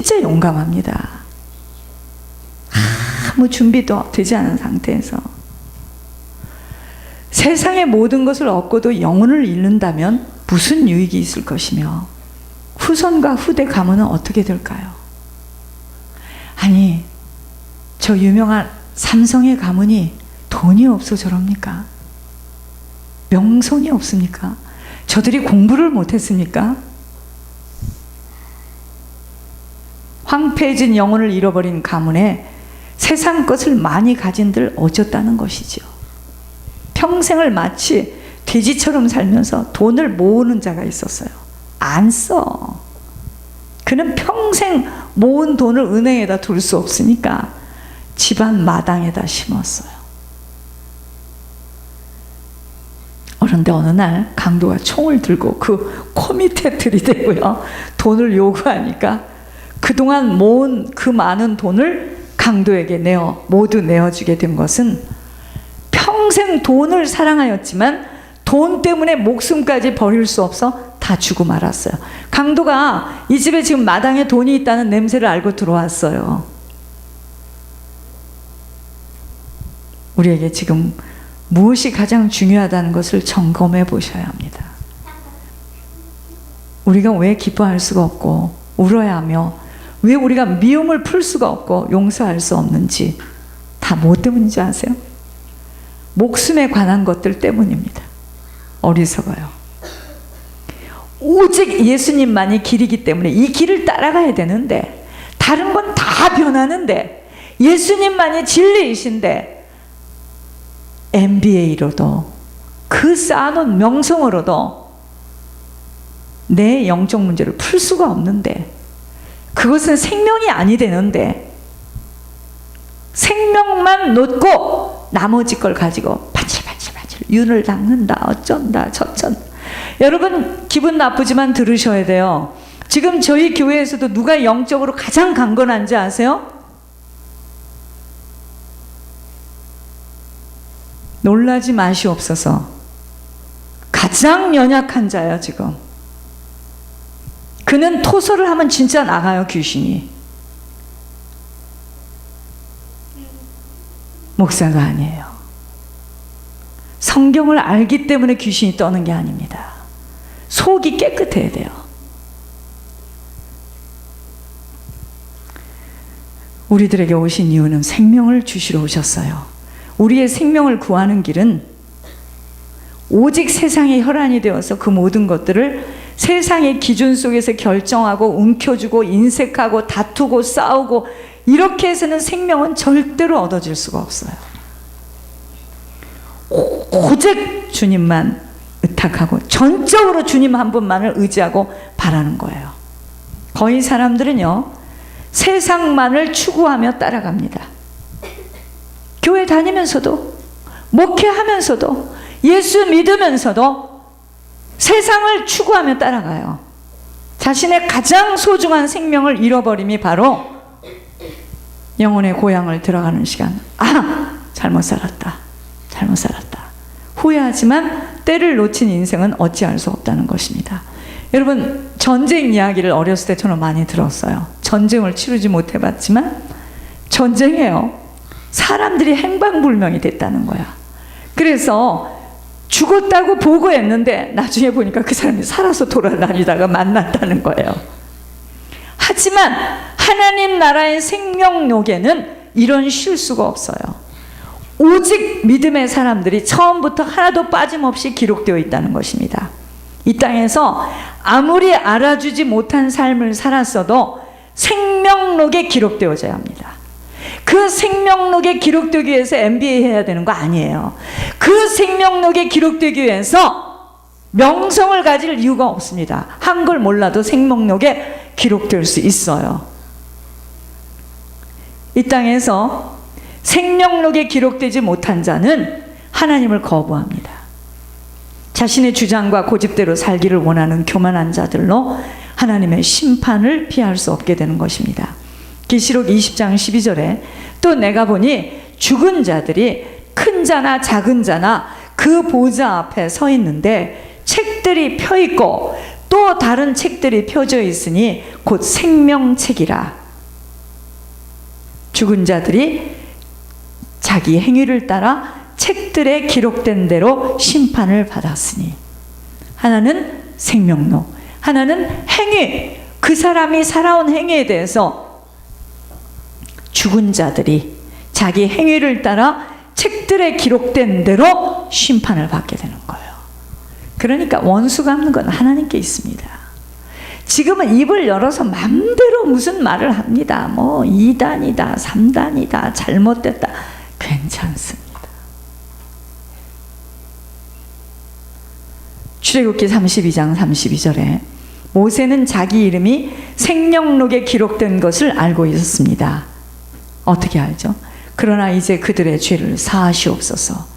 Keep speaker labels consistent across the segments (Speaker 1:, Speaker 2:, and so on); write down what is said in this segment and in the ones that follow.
Speaker 1: 진짜 용감합니다. 아무 준비도 되지 않은 상태에서 세상의 모든 것을 얻고도 영혼을 잃는다면 무슨 유익이 있을 것이며 후손과 후대 가문은 어떻게 될까요? 아니, 저 유명한 삼성의 가문이 돈이 없어 저럽니까? 명성이 없습니까? 저들이 공부를 못했습니까? 황폐해진 영혼을 잃어버린 가문에 세상 것을 많이 가진들 어쩌다는 것이죠. 평생을 마치 돼지처럼 살면서 돈을 모으는 자가 있었어요. 안 써. 그는 평생 모은 돈을 은행에다 둘 수 없으니까 집안 마당에다 심었어요. 그런데 어느 날 강도가 총을 들고 그 코 밑에 들이대고요, 돈을 요구하니까 그동안 모은 그 많은 돈을 강도에게 모두 내어주게 된 것은 평생 돈을 사랑하였지만 돈 때문에 목숨까지 버릴 수 없어 다 주고 말았어요. 강도가 이 집에 지금 마당에 돈이 있다는 냄새를 알고 들어왔어요. 우리에게 지금 무엇이 가장 중요하다는 것을 점검해 보셔야 합니다. 우리가 왜 기뻐할 수가 없고 울어야 하며 왜 우리가 미움을 풀 수가 없고 용서할 수 없는지 다 뭐 때문인지 아세요? 목숨에 관한 것들 때문입니다. 어리석어요. 오직 예수님만이 길이기 때문에 이 길을 따라가야 되는데 다른 건 다 변하는데 예수님만이 진리이신데 MBA로도 그 쌓아놓은 명성으로도 내 영적 문제를 풀 수가 없는데 그것은 생명이 아니 되는데 생명만 놓고 나머지 걸 가지고 반질반질 윤을 닦는다 어쩐다 저쩐다. 여러분 기분 나쁘지만 들으셔야 돼요. 지금 저희 교회에서도 누가 영적으로 가장 강건한지 아세요? 놀라지 마시옵소서. 가장 연약한 자예요 지금. 그는 토설을 하면 진짜 나가요 귀신이. 목사가 아니에요. 성경을 알기 때문에 귀신이 떠는 게 아닙니다. 속이 깨끗해야 돼요. 우리들에게 오신 이유는 생명을 주시러 오셨어요. 우리의 생명을 구하는 길은 오직 세상의 혈안이 되어서 그 모든 것들을 세상의 기준 속에서 결정하고 움켜쥐고 인색하고 다투고 싸우고 이렇게 해서는 생명은 절대로 얻어질 수가 없어요. 오직 주님만 의탁하고 전적으로 주님 한 분만을 의지하고 바라는 거예요. 거의 사람들은요 세상만을 추구하며 따라갑니다. 교회 다니면서도 목회하면서도 예수 믿으면서도 세상을 추구하며 따라가요. 자신의 가장 소중한 생명을 잃어버림이 바로 영혼의 고향을 들어가는 시간. 잘못 살았다. 후회하지만 때를 놓친 인생은 어찌할 수 없다는 것입니다. 여러분 전쟁 이야기를 어렸을 때 저는 많이 들었어요. 전쟁을 치르지 못해봤지만 전쟁이에요. 사람들이 행방불명이 됐다는 거야. 그래서 죽었다고 보고했는데 나중에 보니까 그 사람이 살아서 돌아다니다가 만났다는 거예요. 하지만 하나님 나라의 생명록에는 이런 실수가 없어요. 오직 믿음의 사람들이 처음부터 하나도 빠짐없이 기록되어 있다는 것입니다. 이 땅에서 아무리 알아주지 못한 삶을 살았어도 생명록에 기록되어져야 합니다. 그 생명록에 기록되기 위해서 MBA 해야 되는 거 아니에요. 그 생명록에 기록되기 위해서 명성을 가질 이유가 없습니다. 한글 몰라도 생명록에 기록될 수 있어요. 이 땅에서 생명록에 기록되지 못한 자는 하나님을 거부합니다. 자신의 주장과 고집대로 살기를 원하는 교만한 자들로 하나님의 심판을 피할 수 없게 되는 것입니다. 계시록 20장 12절에 또 내가 보니 죽은 자들이 큰 자나 작은 자나 그 보좌 앞에 서 있는데 책들이 펴 있고 또 다른 책들이 펴져 있으니 곧 생명책이라. 죽은 자들이 자기 행위를 따라 책들에 기록된 대로 심판을 받았으니, 하나는 생명록, 하나는 행위, 그 사람이 살아온 행위에 대해서 죽은 자들이 자기 행위를 따라 책들에 기록된 대로 심판을 받게 되는 거예요. 그러니까 원수 갚는 건 하나님께 있습니다. 지금은 입을 열어서 마음대로 무슨 말을 합니다. 뭐 2단이다, 3단이다, 잘못됐다. 괜찮습니다. 출애굽기 32장 32절에 모세는 자기 이름이 생명록에 기록된 것을 알고 있었습니다. 어떻게 알죠? 그러나 이제 그들의 죄를 사하시옵소서.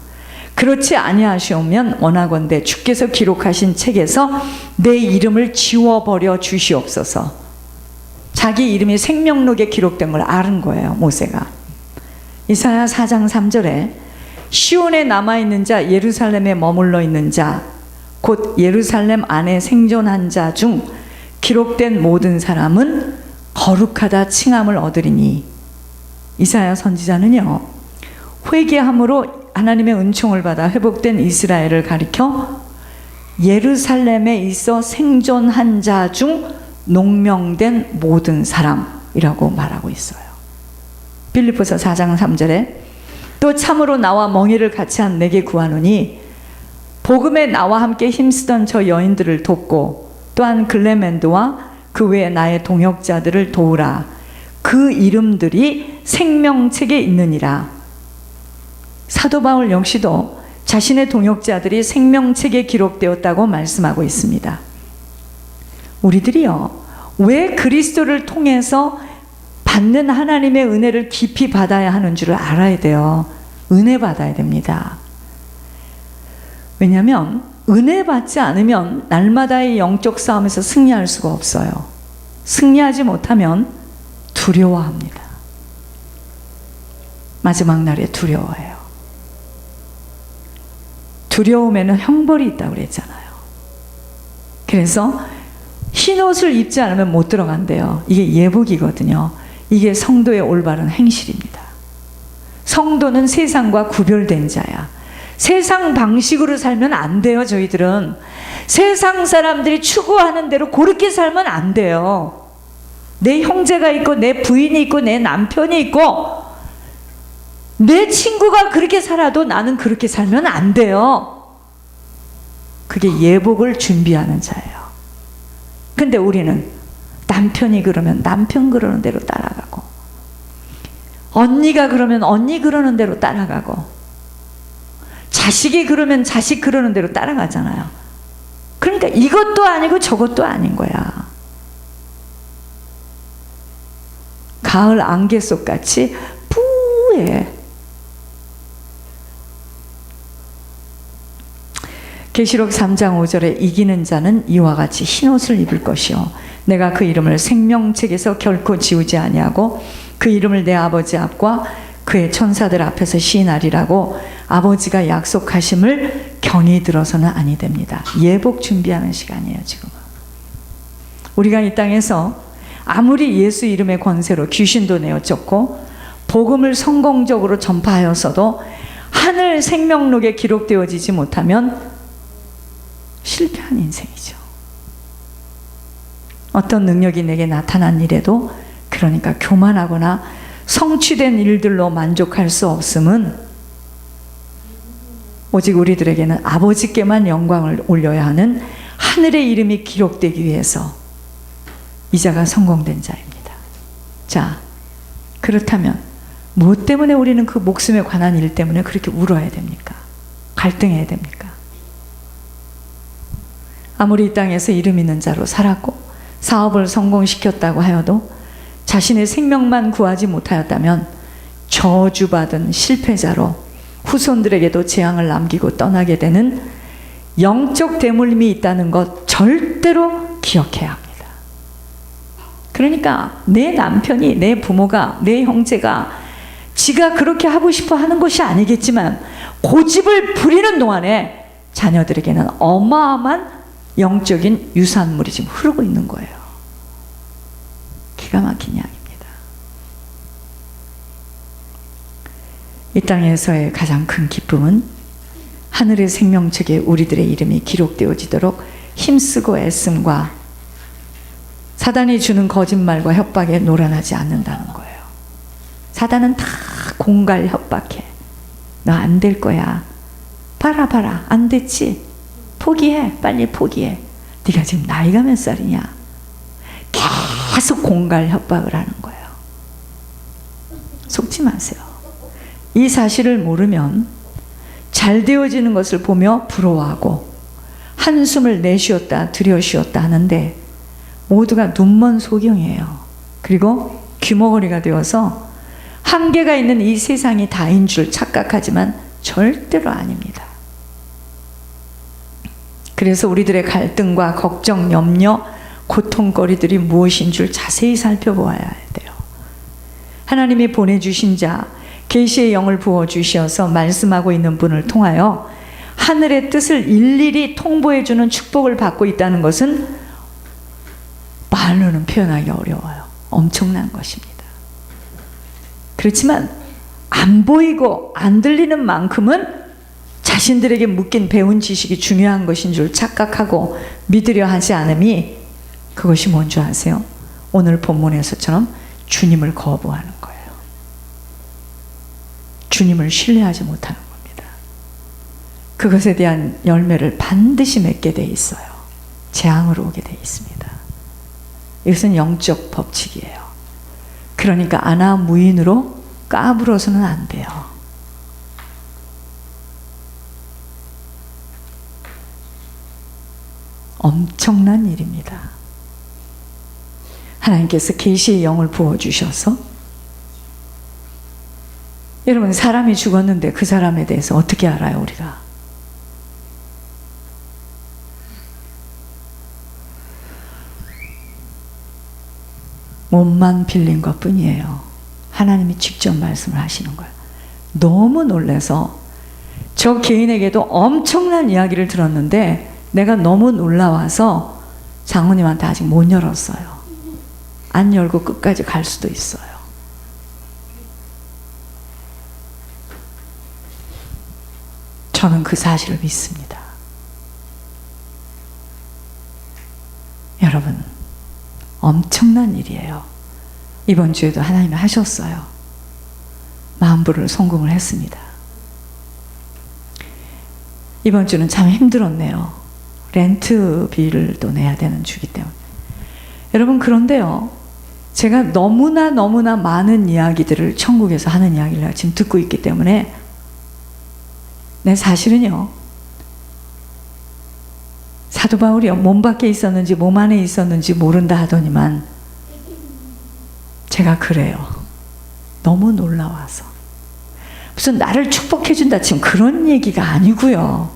Speaker 1: 그렇지 아니하시오면 원하건대 주께서 기록하신 책에서 내 이름을 지워버려 주시옵소서. 자기 이름이 생명록에 기록된 걸 아는 거예요, 모세가. 이사야 4장 3절에 시온에 남아있는 자, 예루살렘에 머물러 있는 자, 곧 예루살렘 안에 생존한 자 중 기록된 모든 사람은 거룩하다 칭함을 얻으리니. 이사야 선지자는요, 회개함으로 하나님의 은총을 받아 회복된 이스라엘을 가리켜 예루살렘에 있어 생존한 자 중 농명된 모든 사람이라고 말하고 있어요. 빌립보서 4장 3절에 또 참으로 나와 멍에를 같이 한 내게 구하노니 복음에 나와 함께 힘쓰던 저 여인들을 돕고 또한 글레멘드와 그 외에 나의 동역자들을 도우라. 그 이름들이 생명책에 있느니라. 사도 바울 역시도 자신의 동역자들이 생명책에 기록되었다고 말씀하고 있습니다. 우리들이요, 왜 그리스도를 통해서 받는 하나님의 은혜를 깊이 받아야 하는 줄을 알아야 돼요. 은혜 받아야 됩니다. 왜냐하면 은혜 받지 않으면 날마다의 영적 싸움에서 승리할 수가 없어요. 승리하지 못하면 두려워합니다. 마지막 날에 두려워해요. 두려움에는 형벌이 있다고 그랬잖아요. 그래서 흰 옷을 입지 않으면 못 들어간대요. 이게 예복이거든요. 이게 성도의 올바른 행실입니다. 성도는 세상과 구별된 자야. 세상 방식으로 살면 안 돼요. 저희들은 세상 사람들이 추구하는 대로 그렇게 살면 안 돼요. 내 형제가 있고 내 부인이 있고 내 남편이 있고 내 친구가 그렇게 살아도 나는 그렇게 살면 안 돼요. 그게 예복을 준비하는 자예요. 근데 우리는 남편이 그러면 남편 그러는 대로 따라가고, 언니가 그러면 언니 그러는 대로 따라가고, 자식이 그러면 자식 그러는 대로 따라가잖아요. 그러니까 이것도 아니고 저것도 아닌 거야. 가을 안개 속 같이 뿌해. 계시록 3장 5절에 이기는 자는 이와 같이 흰옷을 입을 것이요 내가 그 이름을 생명책에서 결코 지우지 아니하고 그 이름을 내 아버지 앞과 그의 천사들 앞에서 시인하리라고 아버지가 약속하심을 경히 들어서는 아니 됩니다. 예복 준비하는 시간이에요. 지금은 우리가 이 땅에서 아무리 예수 이름의 권세로 귀신도 내어 쫓고 복음을 성공적으로 전파하였어도 하늘 생명록에 기록되어지지 못하면 실패한 인생이죠. 어떤 능력이 내게 나타난 일에도, 그러니까 교만하거나 성취된 일들로 만족할 수 없음은 오직 우리들에게는 아버지께만 영광을 올려야 하는 하늘의 이름이 기록되기 위해서 이 자가 성공된 자입니다. 자, 그렇다면 무엇 때문에 우리는 그 목숨에 관한 일 때문에 그렇게 울어야 됩니까? 갈등해야 됩니까? 아무리 이 땅에서 이름 있는 자로 살았고 사업을 성공시켰다고 하여도 자신의 생명만 구하지 못하였다면 저주받은 실패자로 후손들에게도 재앙을 남기고 떠나게 되는 영적 대물림이 있다는 것 절대로 기억해야 합니다. 그러니까 내 남편이, 내 부모가, 내 형제가 지가 그렇게 하고 싶어 하는 것이 아니겠지만 고집을 부리는 동안에 자녀들에게는 어마어마한 영적인 유산물이 지금 흐르고 있는 거예요. 기가 막힌 이야기입니다. 이 땅에서의 가장 큰 기쁨은 하늘의 생명책에 우리들의 이름이 기록되어지도록 힘쓰고 애씀과 사단이 주는 거짓말과 협박에 노란하지 않는다는 거예요. 사단은 다 공갈 협박해. 너 안 될 거야. 봐라 안 됐지? 포기해. 빨리 포기해. 네가 지금 나이가 몇 살이냐? 계속 공갈 협박을 하는 거예요. 속지 마세요. 이 사실을 모르면 잘 되어지는 것을 보며 부러워하고 한숨을 내쉬었다 들여쉬었다 하는데 모두가 눈먼 소경이에요. 그리고 귀머거리가 되어서 한계가 있는 이 세상이 다인 줄 착각하지만 절대로 아닙니다. 그래서 우리들의 갈등과 걱정, 염려, 고통거리들이 무엇인 줄 자세히 살펴보아야 돼요. 하나님이 보내주신 자, 계시의 영을 부어주셔서 말씀하고 있는 분을 통하여 하늘의 뜻을 일일이 통보해주는 축복을 받고 있다는 것은 말로는 표현하기 어려워요. 엄청난 것입니다. 그렇지만 안 보이고 안 들리는 만큼은 자신들에게 묶인 배운 지식이 중요한 것인 줄 착각하고 믿으려 하지 않음이 그것이 뭔지 아세요? 오늘 본문에서처럼 주님을 거부하는 거예요. 주님을 신뢰하지 못하는 겁니다. 그것에 대한 열매를 반드시 맺게 돼 있어요. 재앙으로 오게 돼 있습니다. 이것은 영적 법칙이에요. 그러니까 아나무인으로 까불어서는 안 돼요. 엄청난 일입니다. 하나님께서 계시의 영을 부어주셔서 여러분 사람이 죽었는데 그 사람에 대해서 어떻게 알아요 우리가? 몸만 빌린 것 뿐이에요. 하나님이 직접 말씀을 하시는 거예요. 너무 놀라서 저 개인에게도 엄청난 이야기를 들었는데 내가 너무 놀라워서 장모님한테 아직 못 열었어요. 안 열고 끝까지 갈 수도 있어요. 저는 그 사실을 믿습니다. 여러분, 엄청난 일이에요. 이번 주에도 하나님이 하셨어요. 만부를 성공을 했습니다. 이번 주는 참 힘들었네요. 렌트비를 또 내야 되는 주기 때문에. 여러분 그런데요, 제가 너무나 많은 이야기들을 천국에서 하는 이야기를 내가 지금 듣고 있기 때문에 내 사실은요, 사도 바울이요, 몸 밖에 있었는지 몸 안에 있었는지 모른다 하더니만 제가 그래요. 너무 놀라워서. 무슨 나를 축복해준다 지금 그런 얘기가 아니고요.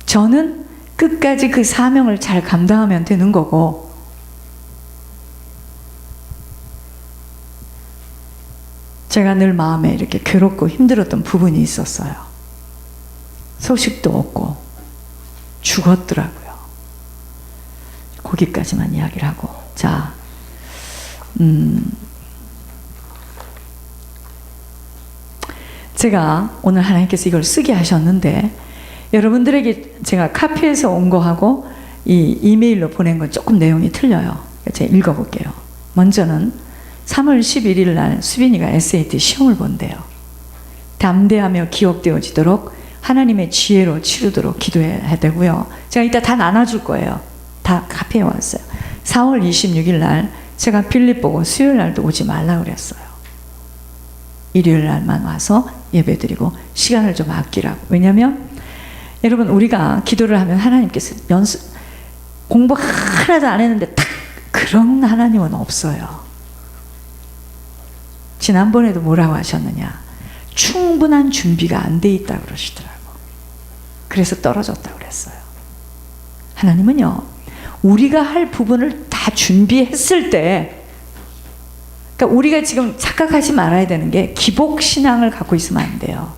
Speaker 1: 저는 끝까지 그 사명을 잘 감당하면 되는 거고, 제가 늘 마음에 이렇게 괴롭고 힘들었던 부분이 있었어요. 소식도 없고 죽었더라고요. 거기까지만 이야기를 하고, 자, 제가 오늘 하나님께서 이걸 쓰게 하셨는데 여러분들에게 제가 카피해서 온 거하고 이 이메일로 보낸 건 조금 내용이 틀려요. 제가 읽어볼게요. 먼저는 3월 11일 날 수빈이가 SAT 시험을 본대요. 담대하며 기억되어지도록 하나님의 지혜로 치르도록 기도해야 되고요. 제가 이따 다 나눠줄 거예요. 다 카피해 왔어요. 4월 26일 날 제가 필립 보고 수요일 날도 오지 말라 그랬어요. 일요일 날만 와서 예배드리고 시간을 좀 아끼라고. 왜냐하면 여러분 우리가 기도를 하면 하나님께서 공부 하나도 안 했는데 탁 그런 하나님은 없어요. 지난번에도 뭐라고 하셨느냐, 충분한 준비가 안 돼 있다 그러시더라고. 그래서 떨어졌다고 그랬어요. 하나님은요, 우리가 할 부분을 다 준비했을 때, 그러니까 우리가 지금 착각하지 말아야 되는 게 기복신앙을 갖고 있으면 안 돼요.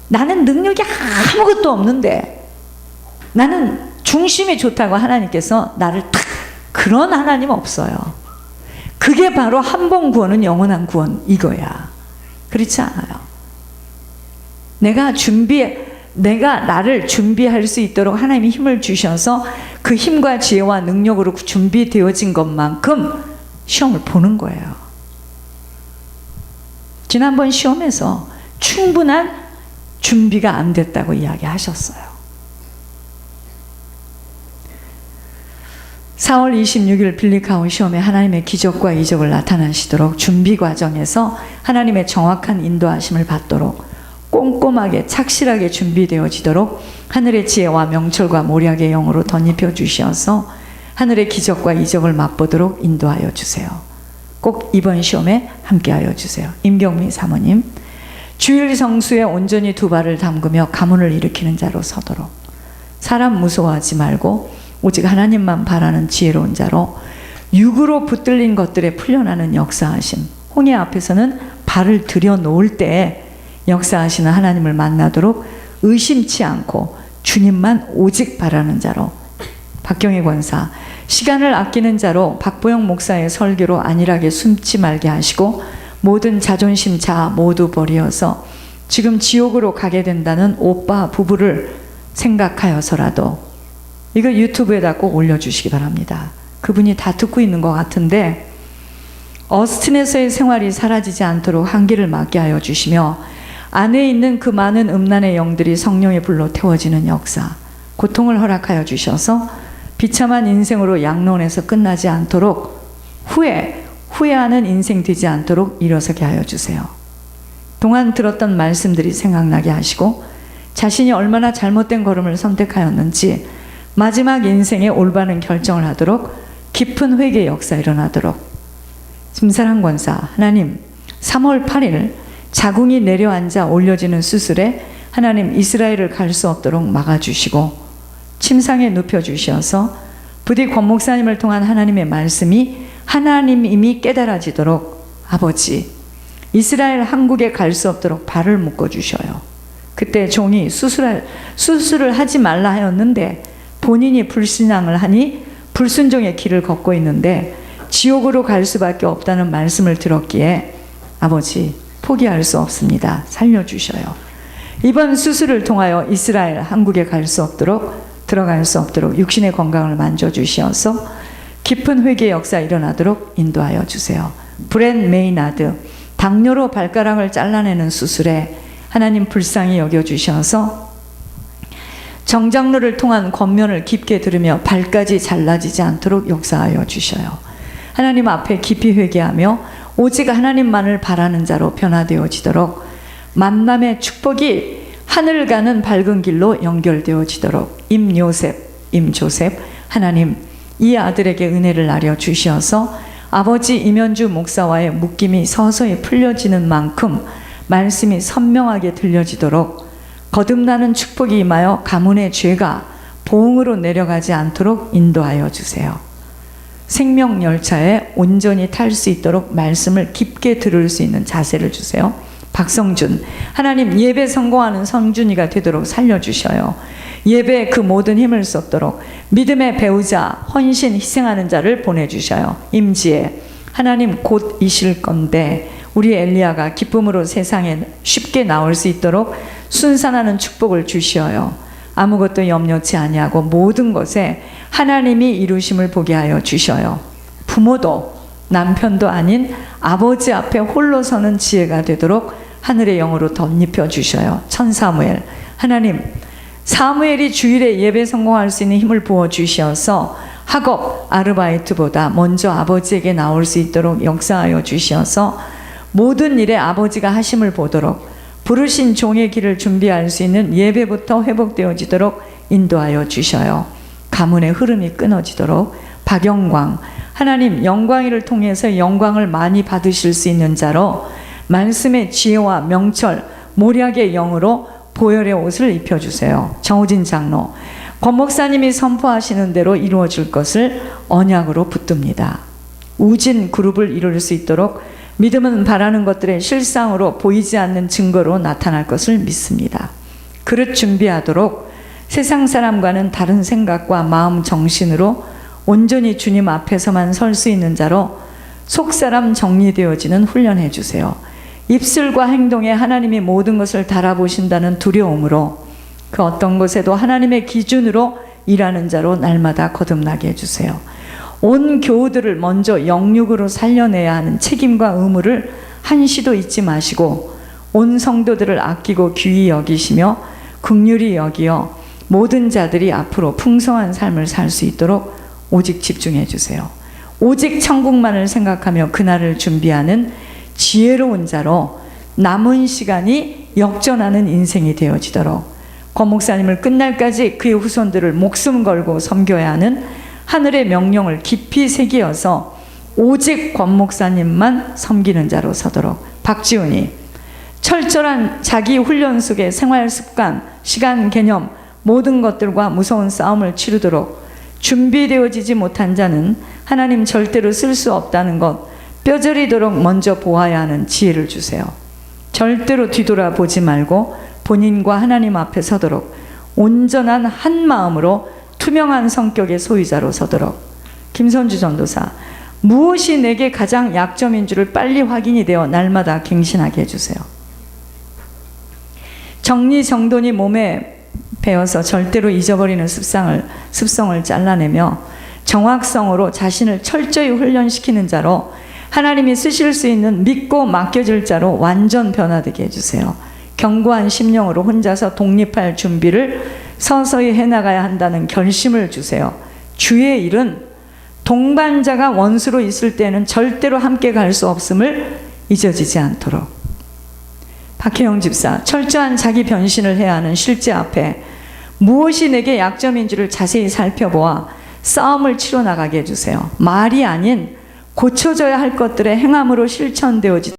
Speaker 1: 나는 능력이 아무것도 없는데 나는 중심이 좋다고 하나님께서 나를 탁, 그런 하나님 없어요. 그게 바로 한 번 구원은 영원한 구원 이거야. 그렇지 않아요. 내가 나를 준비할 수 있도록 하나님이 힘을 주셔서 그 힘과 지혜와 능력으로 준비되어진 것만큼 시험을 보는 거예요. 지난번 시험에서 충분한 준비가 안 됐다고 이야기하셨어요. 4월 26일 빌리카오 시험에 하나님의 기적과 이적을 나타나시도록 준비 과정에서 하나님의 정확한 인도하심을 받도록 꼼꼼하게 착실하게 준비되어지도록 하늘의 지혜와 명철과 모략의 영으로 덧입혀 주셔서 하늘의 기적과 이적을 맛보도록 인도하여 주세요. 꼭 이번 시험에 함께하여 주세요. 임경미 사모님, 주일 성수에 온전히 두 발을 담그며 가문을 일으키는 자로 서도록, 사람 무서워하지 말고 오직 하나님만 바라는 지혜로운 자로 육으로 붙들린 것들에 풀려나는 역사하심, 홍해 앞에서는 발을 들여놓을 때 역사하시는 하나님을 만나도록 의심치 않고 주님만 오직 바라는 자로, 박경희 권사, 시간을 아끼는 자로 박보영 목사의 설교로 안일하게 숨지 말게 하시고 모든 자존심 자아 모두 버리어서 지금 지옥으로 가게 된다는 오빠 부부를 생각하여서라도 이거 유튜브에다 꼭 올려주시기 바랍니다. 그분이 다 듣고 있는 것 같은데 어스틴에서의 생활이 사라지지 않도록 한기를 막게 하여 주시며 안에 있는 그 많은 음란의 영들이 성령의 불로 태워지는 역사, 고통을 허락하여 주셔서 비참한 인생으로 양론에서 끝나지 않도록 후회하는 인생 되지 않도록 일어서게 하여 주세요. 동안 들었던 말씀들이 생각나게 하시고 자신이 얼마나 잘못된 걸음을 선택하였는지 마지막 인생에 올바른 결정을 하도록 깊은 회개 역사 일어나도록. 심사랑 권사, 하나님 3월 8일 자궁이 내려앉아 올려지는 수술에 하나님 이스라엘을 갈 수 없도록 막아주시고 침상에 눕혀주셔서 부디 권 목사님을 통한 하나님의 말씀이 하나님임이 깨달아지도록 아버지 이스라엘 한국에 갈 수 없도록 발을 묶어주셔요. 그때 종이 수술을 하지 말라 하였는데 본인이 불신앙을 하니 불순종의 길을 걷고 있는데 지옥으로 갈 수밖에 없다는 말씀을 들었기에 아버지 포기할 수 없습니다. 살려주셔요. 이번 수술을 통하여 이스라엘 한국에 갈 수 없도록 들어갈 수 없도록 육신의 건강을 만져주시어서 깊은 회개 역사 일어나도록 인도하여 주세요. 브랜 메이나드 당뇨로 발가락을 잘라내는 수술에 하나님 불쌍히 여겨주셔서 정장로를 통한 권면을 깊게 들으며 발까지 잘라지지 않도록 역사하여 주셔요. 하나님 앞에 깊이 회개하며 오직 하나님만을 바라는 자로 변화되어지도록 만남의 축복이 하늘 가는 밝은 길로 연결되어지도록 임조셉 하나님 이 아들에게 은혜를 나려 주시어서 아버지 임현주 목사와의 묶임이 서서히 풀려지는 만큼 말씀이 선명하게 들려지도록 거듭나는 축복이 임하여 가문의 죄가 보응으로 내려가지 않도록 인도하여 주세요. 생명열차에 온전히 탈 수 있도록 말씀을 깊게 들을 수 있는 자세를 주세요. 박성준, 하나님 예배 성공하는 성준이가 되도록 살려주셔요. 예배에 그 모든 힘을 쏟도록 믿음의 배우자, 헌신, 희생하는 자를 보내주셔요. 임지혜, 하나님 곧 이실 건데 우리 엘리야가 기쁨으로 세상에 쉽게 나올 수 있도록 순산하는 축복을 주시어요. 아무것도 염려치 아니하고 모든 것에 하나님이 이루심을 보게 하여 주셔요. 부모도 남편도 아닌 아버지 앞에 홀로 서는 지혜가 되도록 하늘의 영으로 덧입혀 주셔요. 천사무엘, 하나님 사무엘이 주일에 예배 성공할 수 있는 힘을 부어 주셔서 학업, 아르바이트보다 먼저 아버지에게 나올 수 있도록 역사하여 주셔서 모든 일에 아버지가 하심을 보도록 부르신 종의 길을 준비할 수 있는 예배부터 회복되어지도록 인도하여 주셔요. 가문의 흐름이 끊어지도록 박영광, 하나님 영광이를 통해서 영광을 많이 받으실 수 있는 자로 말씀의 지혜와 명철, 모략의 영으로 보혈의 옷을 입혀주세요. 정우진 장로, 권 목사님이 선포하시는 대로 이루어질 것을 언약으로 붙듭니다. 우진 그룹을 이룰 수 있도록 믿음은 바라는 것들의 실상으로 보이지 않는 증거로 나타날 것을 믿습니다. 그릇 준비하도록 세상 사람과는 다른 생각과 마음 정신으로 온전히 주님 앞에서만 설 수 있는 자로 속사람 정리되어지는 훈련해 주세요. 입술과 행동에 하나님이 모든 것을 달아보신다는 두려움으로 그 어떤 것에도 하나님의 기준으로 일하는 자로 날마다 거듭나게 해주세요. 온 교우들을 먼저 영육으로 살려내야 하는 책임과 의무를 한시도 잊지 마시고 온 성도들을 아끼고 귀히 여기시며 긍휼히 여기어 모든 자들이 앞으로 풍성한 삶을 살 수 있도록 오직 집중해 주세요. 오직 천국만을 생각하며 그날을 준비하는 지혜로운 자로 남은 시간이 역전하는 인생이 되어지도록 권 목사님을 끝날까지 그의 후손들을 목숨 걸고 섬겨야 하는 하늘의 명령을 깊이 새기어서 오직 권 목사님만 섬기는 자로 서도록 박지훈이 철저한 자기 훈련 속의 생활 습관, 시간 개념 모든 것들과 무서운 싸움을 치르도록 준비되어지지 못한 자는 하나님 절대로 쓸 수 없다는 것 뼈저리도록 먼저 보아야 하는 지혜를 주세요. 절대로 뒤돌아보지 말고 본인과 하나님 앞에 서도록 온전한 한 마음으로 투명한 성격의 소유자로 서도록 김선주 전도사 무엇이 내게 가장 약점인 줄을 빨리 확인이 되어 날마다 갱신하게 해주세요. 정리정돈이 몸에 배어서 절대로 잊어버리는 습성을 잘라내며 정확성으로 자신을 철저히 훈련시키는 자로 하나님이 쓰실 수 있는 믿고 맡겨질 자로 완전 변화되게 해주세요. 견고한 심령으로 혼자서 독립할 준비를 서서히 해나가야 한다는 결심을 주세요. 주의 일은 동반자가 원수로 있을 때는 절대로 함께 갈 수 없음을 잊어지지 않도록. 박혜영 집사, 철저한 자기 변신을 해야 하는 실제 앞에 무엇이 내게 약점인지를 자세히 살펴보아 싸움을 치러 나가게 해주세요. 말이 아닌 고쳐져야 할 것들의 행함으로 실천되어지